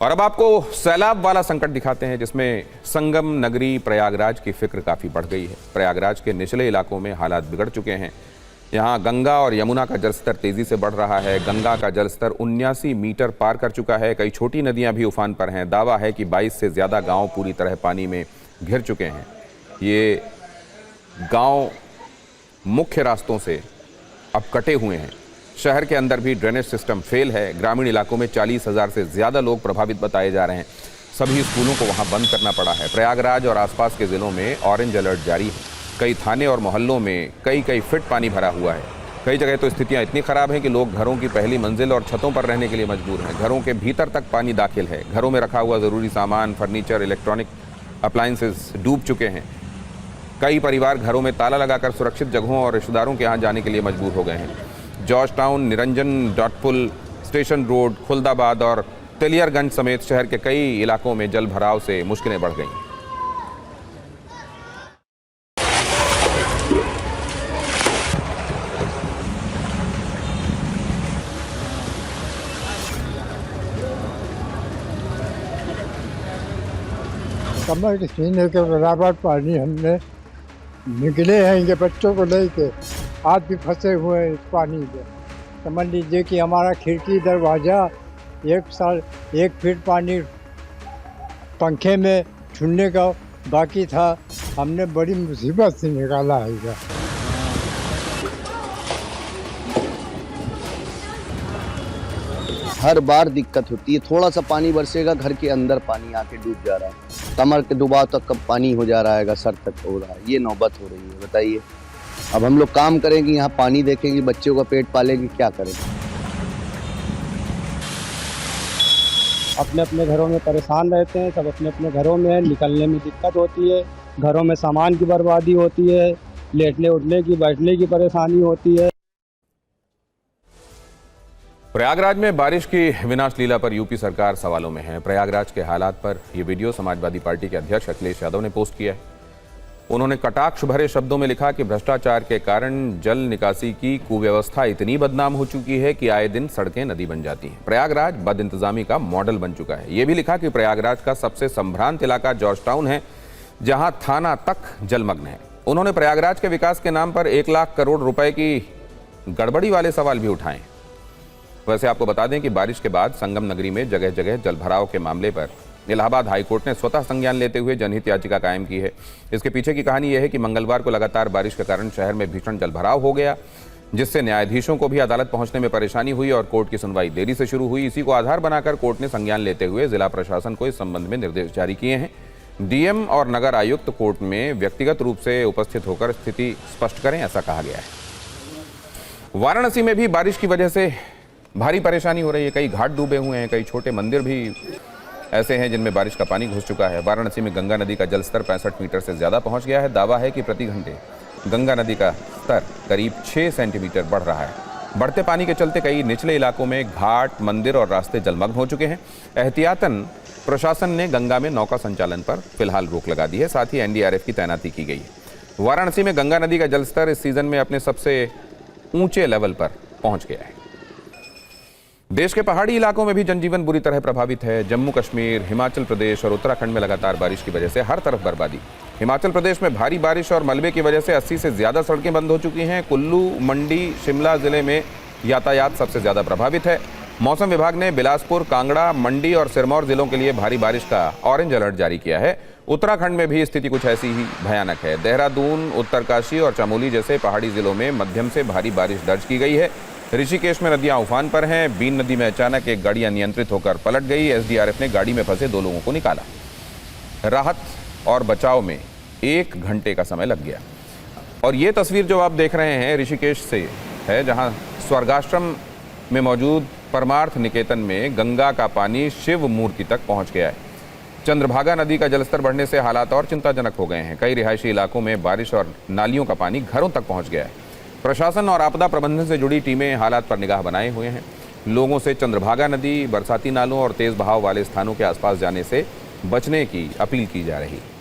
और अब आपको सैलाब वाला संकट दिखाते हैं जिसमें संगम नगरी प्रयागराज की फिक्र काफ़ी बढ़ गई है। प्रयागराज के निचले इलाकों में हालात बिगड़ चुके हैं। यहाँ गंगा और यमुना का जलस्तर तेज़ी से बढ़ रहा है। गंगा का जलस्तर 79 मीटर पार कर चुका है। कई छोटी नदियाँ भी उफान पर हैं। दावा है कि 22 से ज़्यादा गाँव पूरी तरह पानी में घिर चुके हैं। ये गाँव मुख्य रास्तों से अब कटे हुए हैं। शहर के अंदर भी ड्रेनेज सिस्टम फेल है। ग्रामीण इलाकों में 40,000 से ज़्यादा लोग प्रभावित बताए जा रहे हैं। सभी स्कूलों को वहां बंद करना पड़ा है। प्रयागराज और आसपास के ज़िलों में ऑरेंज अलर्ट जारी है। कई थाने और मोहल्लों में कई फीट पानी भरा हुआ है। कई जगह तो स्थितियां इतनी ख़राब हैं कि लोग घरों की पहली मंजिल और छतों पर रहने के लिए मजबूर हैं। घरों के भीतर तक पानी दाखिल है। घरों में रखा हुआ ज़रूरी सामान, फर्नीचर, इलेक्ट्रॉनिक अप्लायंसेस डूब चुके हैं। कई परिवार घरों में ताला लगाकर सुरक्षित जगहों और रिश्तेदारों के यहाँ जाने के लिए मजबूर हो गए हैं। जॉर्ज टाउन, निरंजन, डॉटपुल, स्टेशन रोड, खुलदाबाद और तेलियरगंज समेत शहर के कई इलाकों में जल भराव से मुश्किलें बढ़ गई। कमर के सीने के बराबर पानी हमने निकले हैं। इनके बच्चों को लेके आज भी फंसे हुए हैं इस पानी में। समझ लीजिए कि हमारा खिड़की दरवाज़ा 1 फीट पानी पंखे में छूने का बाकी था। हमने बड़ी मुसीबत से निकाला है इधर। हर बार दिक्कत होती है। थोड़ा सा पानी बरसेगा, घर के अंदर पानी आके डूब जा रहा है। कमर के दुबाव तक कब पानी हो जा रहा है, सर तक हो रहा है। ये नौबत हो रही है। बताइए, अब हम लोग काम करेंगे, यहाँ पानी देखेंगे, बच्चों का पेट पालेंगे, क्या करेंगे? अपने अपने घरों में परेशान रहते हैं। सब अपने अपने घरों में, निकलने में दिक्कत होती है। घरों में सामान की बर्बादी होती है। लेटने उठने की, बैठने की परेशानी होती है। प्रयागराज में बारिश की विनाश लीला पर यूपी सरकार सवालों में है। प्रयागराज के हालात पर यह वीडियो समाजवादी पार्टी के अध्यक्ष अखिलेश यादव ने पोस्ट किया है। उन्होंने कटाक्ष भरे शब्दों में लिखा कि भ्रष्टाचार के कारण जल निकासी की कुव्यवस्था इतनी बदनाम हो चुकी है कि आए दिन सड़कें नदी बन जाती हैं। प्रयागराज बदइंतजामी का मॉडल बन चुका है। यह भी लिखा कि प्रयागराज का सबसे संभ्रांत इलाका जॉर्ज टाउन है, जहां थाना तक जलमग्न है। उन्होंने प्रयागराज के विकास के नाम पर 1 लाख करोड़ रुपए की गड़बड़ी वाले सवाल भी उठाए। वैसे आपको बता दें कि बारिश के बाद संगम नगरी में जगह जगह जलभराव के मामले पर इलाहाबाद हाईकोर्ट ने स्वतः संज्ञान लेते हुए जनहित याचिका कायम की है। इसके पीछे की कहानी यह है कि मंगलवार को लगातार बारिश के कारण शहर में भीषण जलभराव हो गया, जिससे न्यायाधीशों को भी अदालत पहुंचने में परेशानी हुई और कोर्ट की सुनवाई देरी से शुरू हुई। इसी को आधार बनाकर कोर्ट ने संज्ञान लेते हुए जिला प्रशासन को इस संबंध में निर्देश जारी किए हैं। डीएम और नगर आयुक्त कोर्ट में व्यक्तिगत रूप से उपस्थित होकर स्थिति स्पष्ट करें, ऐसा कहा गया है। वाराणसी में भी बारिश की वजह से भारी परेशानी हो रही है। कई घाट डूबे हुए हैं। कई छोटे मंदिर भी ऐसे हैं जिनमें बारिश का पानी घुस चुका है। वाराणसी में गंगा नदी का जलस्तर 65 मीटर से ज़्यादा पहुंच गया है। दावा है कि प्रति घंटे गंगा नदी का स्तर करीब 6 सेंटीमीटर बढ़ रहा है। बढ़ते पानी के चलते कई निचले इलाकों में घाट, मंदिर और रास्ते जलमग्न हो चुके हैं। एहतियातन प्रशासन ने गंगा में नौका संचालन पर फिलहाल रोक लगा दी है। साथ ही एनडीआरएफ की तैनाती की गई है। वाराणसी में गंगा नदी का जलस्तर इस सीजन में अपने सबसे ऊंचे लेवल पर पहुंच गया है। देश के पहाड़ी इलाकों में भी जनजीवन बुरी तरह प्रभावित है। जम्मू कश्मीर, हिमाचल प्रदेश और उत्तराखंड में लगातार बारिश की वजह से हर तरफ बर्बादी। हिमाचल प्रदेश में भारी बारिश और मलबे की वजह से 80 से ज़्यादा सड़कें बंद हो चुकी हैं। कुल्लू, मंडी, शिमला जिले में यातायात सबसे ज़्यादा प्रभावित है। मौसम विभाग ने बिलासपुर, कांगड़ा, मंडी और सिरमौर जिलों के लिए भारी बारिश का ऑरेंज अलर्ट जारी किया है। उत्तराखंड में भी स्थिति कुछ ऐसी ही भयानक है। देहरादून, उत्तरकाशी और चमोली जैसे पहाड़ी जिलों में मध्यम से भारी बारिश दर्ज की गई है। ऋषिकेश में नदियां उफान पर हैं। बीन नदी में अचानक एक गाड़ी अनियंत्रित होकर पलट गई। एसडीआरएफ ने गाड़ी में फंसे 2 लोगों को निकाला। राहत और बचाव में 1 घंटे का समय लग गया। और ये तस्वीर जो आप देख रहे हैं ऋषिकेश से है, जहां स्वर्गाश्रम में मौजूद परमार्थ निकेतन में गंगा का पानी शिव मूर्ति तक पहुंच गया है। चंद्रभागा नदी का जलस्तर बढ़ने से हालात और चिंताजनक हो गए हैं। कई रिहायशी इलाकों में बारिश और नालियों का पानी घरों तक पहुंच गया है। प्रशासन और आपदा प्रबंधन से जुड़ी टीमें हालात पर निगाह बनाए हुए हैं। लोगों से चंद्रभागा नदी, बरसाती नालों और तेज बहाव वाले स्थानों के आसपास जाने से बचने की अपील की जा रही है।